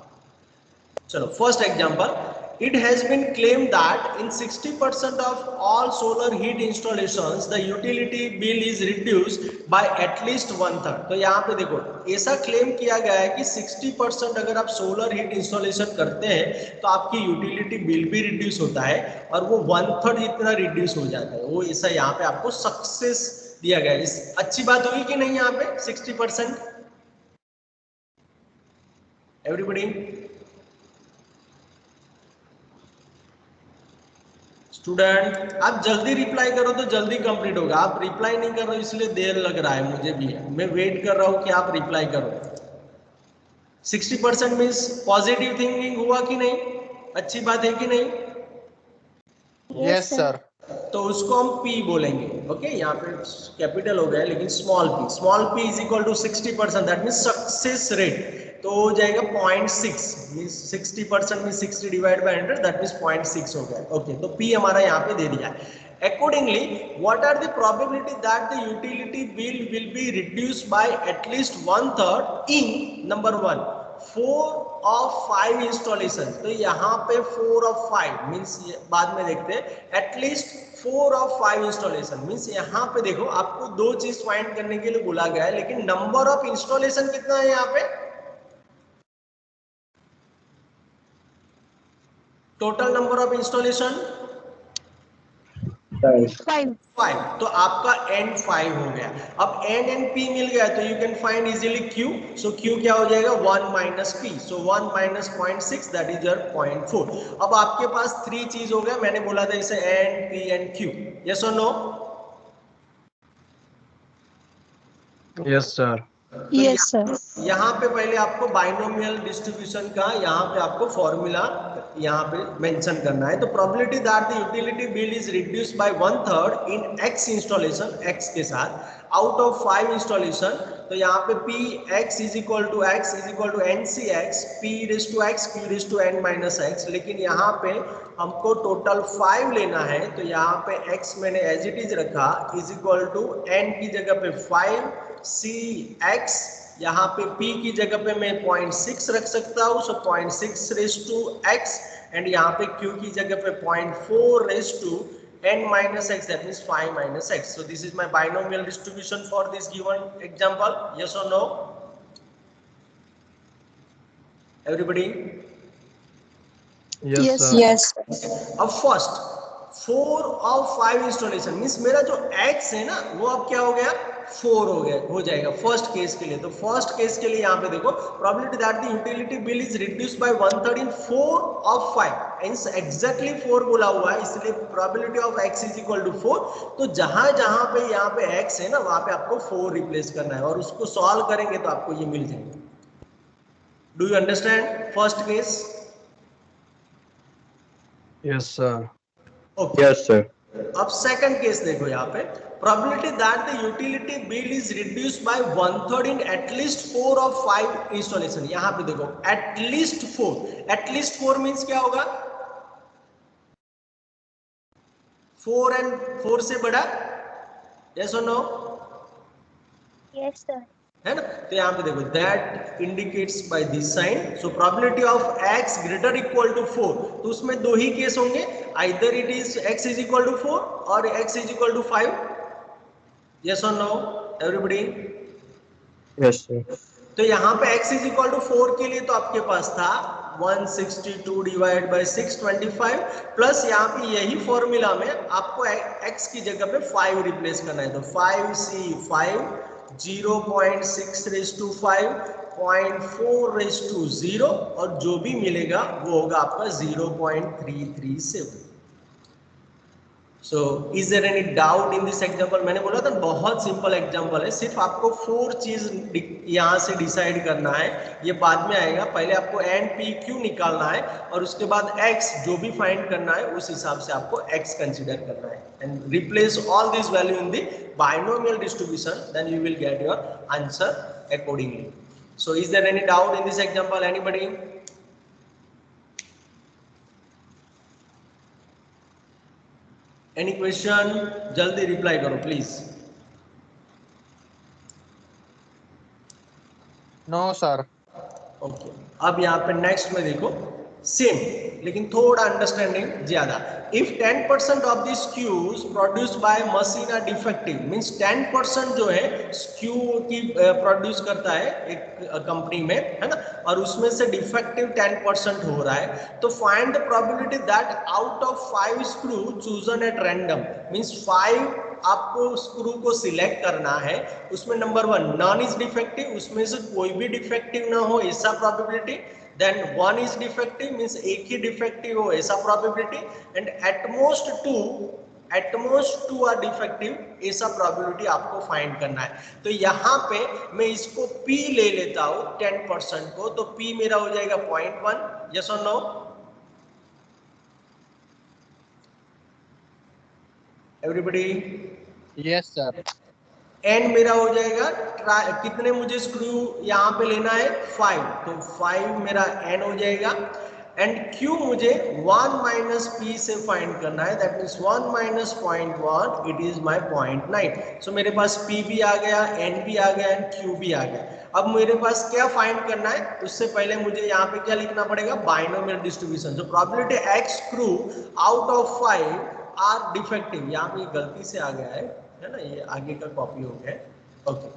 चलो first example. It has been claimed that in 60% of all solar heat installations the utility bill is reduced by at least 1/3। तो यहाँ पे देखो ऐसा क्लेम किया गया है कि 60% अगर आप सोलर हीट इंस्टॉलेशन करते हैं तो आपकी यूटिलिटी बिल भी रिड्यूस होता है, और वो 1/3 इतना रिड्यूस हो जाता है। वो ऐसा यहाँ पे आपको सक्सेस दिया गया है। अच्छी बात होगी कि नहीं यहाँ पे 60%? एवरीबडी? स्टूडेंट आप जल्दी रिप्लाई करो तो जल्दी कंप्लीट होगा। आप रिप्लाई नहीं कर रहे हो इसलिए देर लग रहा है, मुझे भी है, मैं वेट कर रहा हूं कि आप रिप्लाई करो। 60% मीन्स पॉजिटिव थिंकिंग हुआ कि नहीं? अच्छी बात है कि नहीं? Yes, sir. तो उसको हम P बोलेंगे। ओके, यहाँ पे कैपिटल हो गया है लेकिन small p is equal to 60%, that means success rate. तो हो जाएगा 0.6, means 60% means 60 divide by 100, that means 0.6 हो गया। ओके, तो P हमारा यहाँ पे दे दिया है। Accordingly, what are the probability that the utility bill will be reduced by at least 1/3 in number 1 4 of 5 installation? तो यहाँ पे 4 of 5 मीन्स बाद में देखते हैं, एटलीस्ट 4 of 5 इंस्टॉलेशन मीन्स यहाँ पे देखो आपको दो चीज फाइंड करने के लिए बोला गया है, लेकिन नंबर ऑफ इंस्टॉलेशन कितना है यहाँ पे? टोटल नंबर ऑफ इंस्टॉलेशन 5, तो आपका n 5 हो गया। अब n and p मिल गया तो you can find easily q। So q क्या हो जाएगा? 1 minus p, so 1 minus 0.6 that is your 0.4। अब आपके पास 3 चीज हो गया, मैंने बोला था इसे n p and q। Yes और no? Yes, sir. Yes sir. यहाँ पे पहले आपको बाइनोमियल डिस्ट्रीब्यूशन का यहाँ पे आपको फॉर्मूला यहाँ पे मेंशन करना है। तो probability that the utility bill is reduced by 1/3 in x installation, x के साथ आउट ऑफ 5 इंस्टॉलेशन, तो यहाँ पे p x is equal to NCx p raise to x q raise to n minus x, लेकिन यहाँ पे हमको total 5 लेना है, तो यहाँ पे x मैंने एज इट इज रखा इज इक्वल टू n की जगह पे 5 c x, यहाँ पे p की जगह पे मैं 0.6 रख सकता हूँ, so 0.6 raise to x, and यहाँ पे q की जगह पे 0.4 raise to n minus x, that means 5 minus x. So this is my binomial distribution for this given example. Yes or no? Everybody? Yes, sir. Yes. अब first 4 of 5 installation means मेरा जो x है ना वो अब क्या हो गया 4 हो जाएगा फर्स्ट केस के लिए। तो फर्स्ट केस के लिए यहाँ पे देखो probability that the utility bill is reduced by 1/3 in 4 of 5, means exactly 4 बोला हुआ है, इसलिए probability of x is equal to 4। तो जहां जहां पे यहाँ पे x है ना वहां पे आपको 4 रिप्लेस करना है और उसको सॉल्व करेंगे तो आपको ये मिल जाएगा। Do you understand first case? Yes, sir. Okay Yes, sir. अब सेकंड केस देखो यहाँ पे probability that the utility bill is reduced by 1/3 in at least 4 of 5 installation. यहाँ पे देखो एटलीस्ट 4 मींस क्या होगा 4 एंड 4 से बड़ा, यस और नो? Yes, sir. है ना? तो यहाँ पे देखो that indicates by this sign, so probability of x greater equal to 4, तो उसमें दो ही केस होंगे, either it is x is equal to 4 और x is equal to 5। Yes और नो एवरीबॉडी? Yes, sir. तो यहाँ पे x इज इक्वल टू 4 के लिए तो आपके पास था 162 डिवाइड बाय 625 प्लस यहाँ पे यही फॉर्मूला में आपको x की जगह पे 5 रिप्लेस करना है, तो 5c5 0.6 raise to 5 0.4 raise to 0 और जो भी मिलेगा वो होगा आपका 0.337। So is there any doubt in this example? मैंने बोला था बहुत सिंपल एग्जांपल है, सिर्फ आपको 4 चीज यहाँ से डिसाइड करना है, ये बाद में आएगा। पहले आपको n p q निकालना है और उसके बाद x जो भी फाइंड करना है उस हिसाब से आपको x कंसीडर करना है and replace all this value in the binomial distribution, then you will get your answer accordingly. So is there any doubt in this example? Anybody? Any question? जल्दी रिप्लाई करो प्लीज। No, sir. ओके अब यहाँ पे next में देखो same लेकिन थोड़ा understanding ज्यादा। If 10% of the screws produced by machine are defective, means 10% जो है स्क्यू की प्रोड्यूस करता है एक कंपनी में, है ना, और उसमें से डिफेक्टिव 10% हो रहा है, तो find the probability that out of 5 screw chosen at random, means 5 आपको स्क्रू को सिलेक्ट करना है, उसमें नंबर 1 नॉन इज डिफेक्टिव, उसमें से कोई भी डिफेक्टिव ना हो ऐसा probability, then 1 is defective means एक ही डिफेक्टिव हो ऐसा probability, and at most 2 are defective ऐसा प्रोबेबिलिटी आपको फाइंड करना है। तो यहाँ पे मैं इसको P ले लेता हूँ 10% को, तो P मेरा हो जाएगा 0.1। यस और no? Everybody? Yes, sir. n मेरा हो जाएगा कितने मुझे स्क्रू यहाँ पे लेना है 5, तो 5 मेरा n हो जाएगा, एंड q मुझे 1 माइनस p से फाइंड करना है, that means 1 minus 0.1 it is my 0.9। सो मेरे पास p भी आ गया, n भी आ गया एंड q भी आ गया। अब मेरे पास क्या फाइंड करना है, उससे पहले मुझे यहाँ पे क्या लिखना पड़ेगा, binomial distribution. So probability x screw out of 5 are defective, यहाँ पे गलती से आ गया है ना, ये आगे का कॉपी हो गया है। Okay,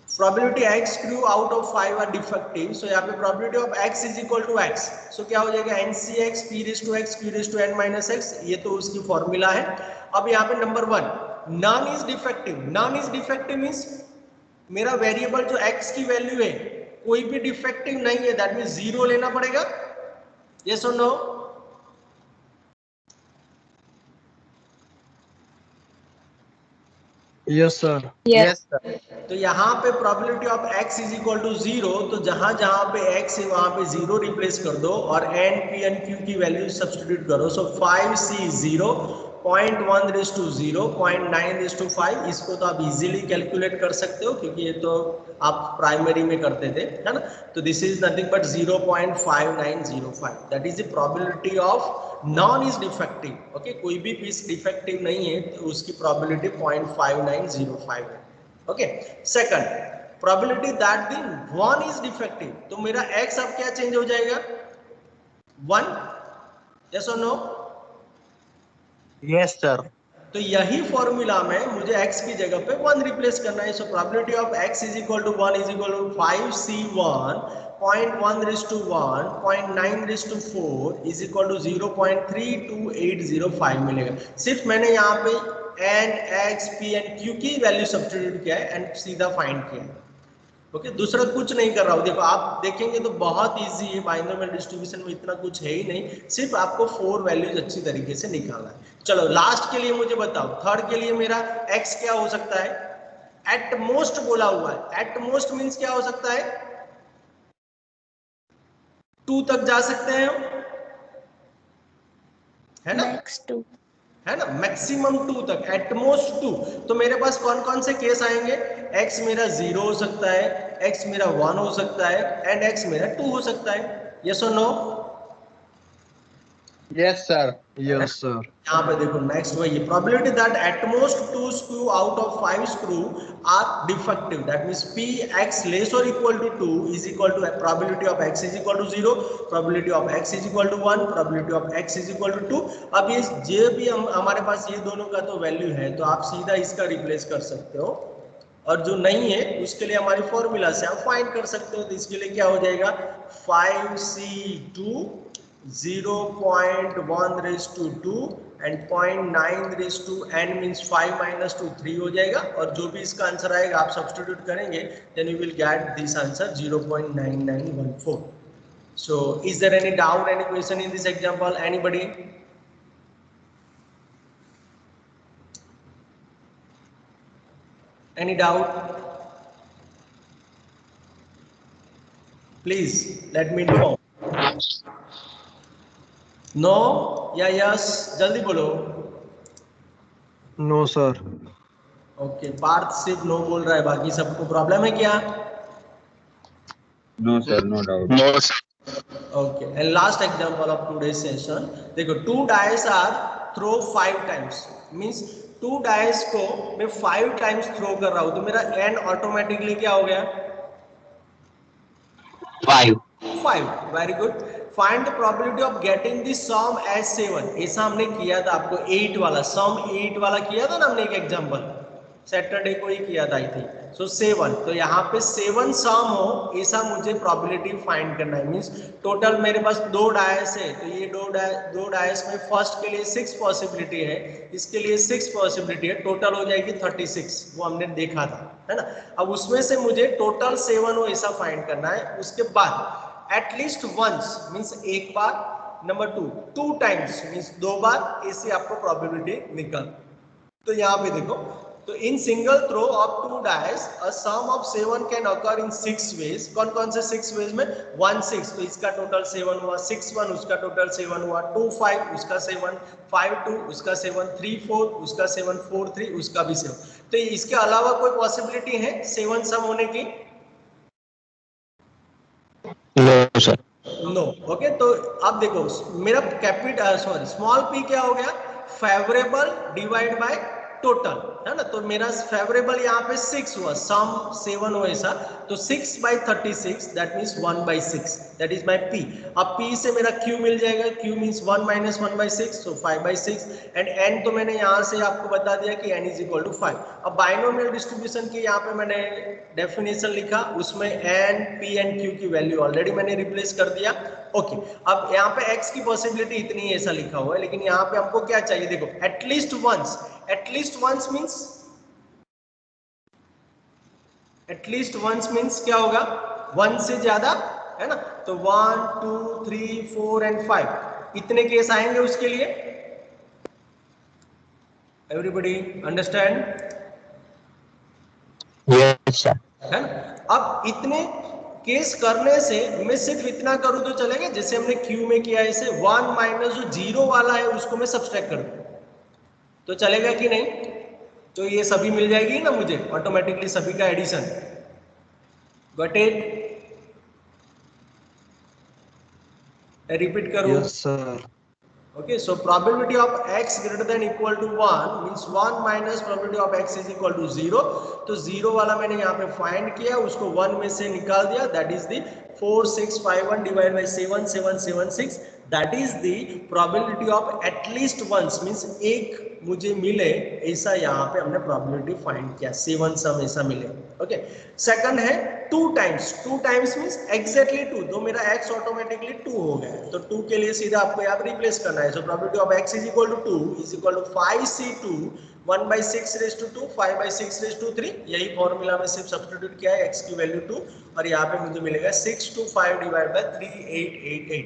probability x screw out of 5 are defective, so यहाँ पे probability of x is equal to x, सो क्या हो जाएगा NCx p raise to x q raise to n minus x, ये तो उसकी फॉर्मूला है। अब यहाँ पे number 1 none is defective, none is defective means मेरा वेरिएबल जो x की वैल्यू है कोई भी डिफेक्टिव नहीं है, दैट मींस 0 लेना पड़ेगा। यस और no? Yes, sir. Yes, sir. तो यहाँ पे probability of x is equal to 0, तो जहां जहां पे x है वहां पे 0 रिप्लेस कर दो और n p n q की वैल्यू सब्स्टिट्यूट करो। सो 5c 0 0.1:0, 0.9:5, इसको तो आप इजीली कैलकुलेट कर सकते हो क्योंकि ये तो आप प्राइमरी में करते थे, है ना। तो this is nothing but 0.5905, that is the probability of non is defective. Okay, कोई भी पीस डिफेक्टिव नहीं है तो उसकी प्रोबेबिलिटी 0.5905 है। Okay, second probability that the one is defective, तो मेरा x अब क्या चेंज हो जाएगा, 1, यस और नो? Yes, sir. तो यही फॉर्मूला में मुझे x की जगह पे 1 रिप्लेस करना है। So probability of x is equal to 1 is equal to 5c1 0.1:1 0.9:4 is equal to 0.32805 मिलेगा। सिर्फ मैंने यहाँ पे n, x, p and q की वैल्यू सब्स्टिट्यूट किया है एंड सीधा फाइंड किया है। ओके, दूसरा कुछ नहीं कर रहा हूँ। देखो आप देखेंगे तो बहुत इजी है, बाइनोमियल डिस्ट्रीब्यूशन में इतना कुछ है ही नहीं, सिर्फ आपको 4 वैल्यूज अच्छी तरीके से निकालना है। चलो लास्ट के लिए मुझे बताओ, थर्ड के लिए मेरा x क्या हो सकता है, एट मोस्ट बोला हुआ है। एट मोस्ट मीन्स क्या हो सकता है, 2 तक जा सकते हैं हम, है ना, Max 2. है ना, मैक्सिमम 2 तक, एटमोस्ट 2। तो मेरे पास कौन कौन से केस आएंगे, x मेरा 0 हो सकता है, x मेरा 1 हो सकता है एंड x मेरा 2 हो सकता है। यस और no? Yes, sir. Yes, sir. यहाँ पे देखो नेक्स्ट वही probability that at most 2 screw out of 5 screw are defective, that means p x less और equal to 2 is equal to probability of x is equal to 0, probability of x is equal to 1, probability of x is equal to 2। अब ये जे भी हमारे पास ये दोनों का तो value है, तो आप सीधा इसका रिप्लेस कर सकते हो, और जो नहीं है उसके लिए हमारी फॉर्मूला से आप फाइंड कर सकते हो। तो इसके लिए क्या हो जाएगा, 5c2 0.1:2 एंड 0.9:n मींस 5 - 2 3 हो जाएगा, और जो भी इसका आंसर आएगा आप सब्स्टिट्यूट करेंगे, then you will get this answer 0.9914। So is there any doubt, any question in this example, anybody? Any doubt? Please let me know. No या yes? जल्दी बोलो। No, sir. ओके, पार्थ सिर्फ नो बोल रहा है, बाकी सबको प्रॉब्लम है क्या? No, sir, no doubt. No, sir. Okay, and last example of today session. देखो 2 dice are throw 5 times, means 2 dice को मैं 5 टाइम्स थ्रो कर रहा हूं, तो मेरा n ऑटोमेटिकली क्या हो गया, 5। Very good. Find the probability of getting the sum as 7। ऐसा हमने किया था, आपको 8 वाला सम 8 वाला किया था ना हमने, एक एग्जांपल सैटरडे को ही किया था आई थिंक। सो 7, तो यहाँ पे 7 सम हो ऐसा मुझे प्रोबेबिलिटी फाइंड करना है। मींस टोटल मेरे पास 2 डायस है, तो ये दो डायस में फर्स्ट के लिए 6 पॉसिबिलिटी है, इसके लिए 6 पॉसिबिलिटी है, टोटल हो जाएगी 36, वो हमने देखा था, है ना। अब उसमें से मुझे टोटल 7 हो ऐसा फाइंड करना है। उसके बाद एटलीस्ट वंस मींस एक बार, नंबर 2 टाइम्स मींस 2 बार, ऐसे आपको प्रोबेबिलिटी निकल। तो यहाँ पे देखो, तो in single throw of 2 dice a sum of 7 can occur in 6 ways. कौन कौन से 6 वेज में, 1 6, तो इसका टोटल 7 हुआ, 6 1 उसका टोटल 7 हुआ, 2 5 उसका 7, 5 2 उसका 7, 3 4 उसका 7, 4 3 उसका भी 7। तो इसके अलावा कोई पॉसिबिलिटी है 7 सम होने की? No, sir. नो। ओके, तो अब देखो मेरा कैपिटल स्मॉल p क्या हो गया, फेवरेबल डिवाइड बाय टोटल, है ना। तो मेरा फेवरेबल यहाँ पे 6 हुआ, सम 7 हो ऐसा, तो 6/36 that means 1/6, that is my p। अब p से मेरा q मिल जाएगा, q means 1 - 1/6, so 5/6, and n तो मैंने यहाँ से आपको बता दिया कि n इज इक्वल टू 5। अब बाइनोमियल डिस्ट्रीब्यूशन की यहाँ पे मैंने डेफिनेशन लिखा, उसमें n p एंड q की वैल्यू ऑलरेडी मैंने रिप्लेस कर दिया। ओके, अब यहाँ पे x की पॉसिबिलिटी इतनी है ऐसा लिखा हुआ है, लेकिन यहाँ पे हमको क्या चाहिए, देखो at least once. At least once means, at least once means क्या होगा, 1 से ज्यादा, है ना। तो 1 2 3 4 एंड 5 इतने केस आएंगे उसके लिए। Everybody understand? Yes, sir. है ना। अब इतने केस करने से मैं सिर्फ इतना करूं तो चलेगा, जैसे हमने क्यू में किया, ऐसे 1 - जो 0 वाला है उसको मैं सब्सट्रैक्ट कर दूं, तो चलेगा कि नहीं? तो ये सभी मिल जाएगी ना मुझे ऑटोमेटिकली, सभी का एडिशन। Got it? रिपीट करूं? Yes, sir. Okay, so probability of x greater than equal to 1 means 1 minus probability of x is equal to 0. तो 0 वाला मैंने यहाँ पे फाइंड किया, उसको 1 में से निकाल दिया, that is the 4651 divided by 7776, that is the probability of at least once means एक मुझे मिले ऐसा यहाँ पे हमने probability फाइंड किया, 7 सम ऐसा मिले। ओके, सेकंड है 2 टाइम्स मींस एग्जैक्टली 2, तो मेरा x ऑटोमेटिकली 2 हो गया, तो 2 के लिए सीधा आपको यहाँ पे रिप्लेस करना है। So probability of x is equal to 2 is equal to 5c2 1/6 raise to 2 5/6 raise to 3, यही फॉर्मूला में सिर्फ सब्स्टिट्यूट किया है, x की वैल्यू 2 और यहाँ पे मुझे मिलेगा 625 divide by 3888।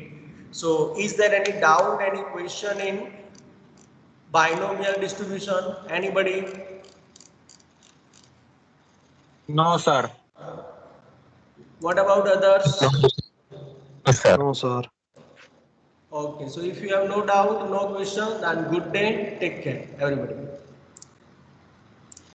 So is there any doubt, any question in binomial distribution? Anybody? No, sir. What about others? Yes, sir. No, sir. Okay, so if you have no doubt, no question, then good day, take care everybody.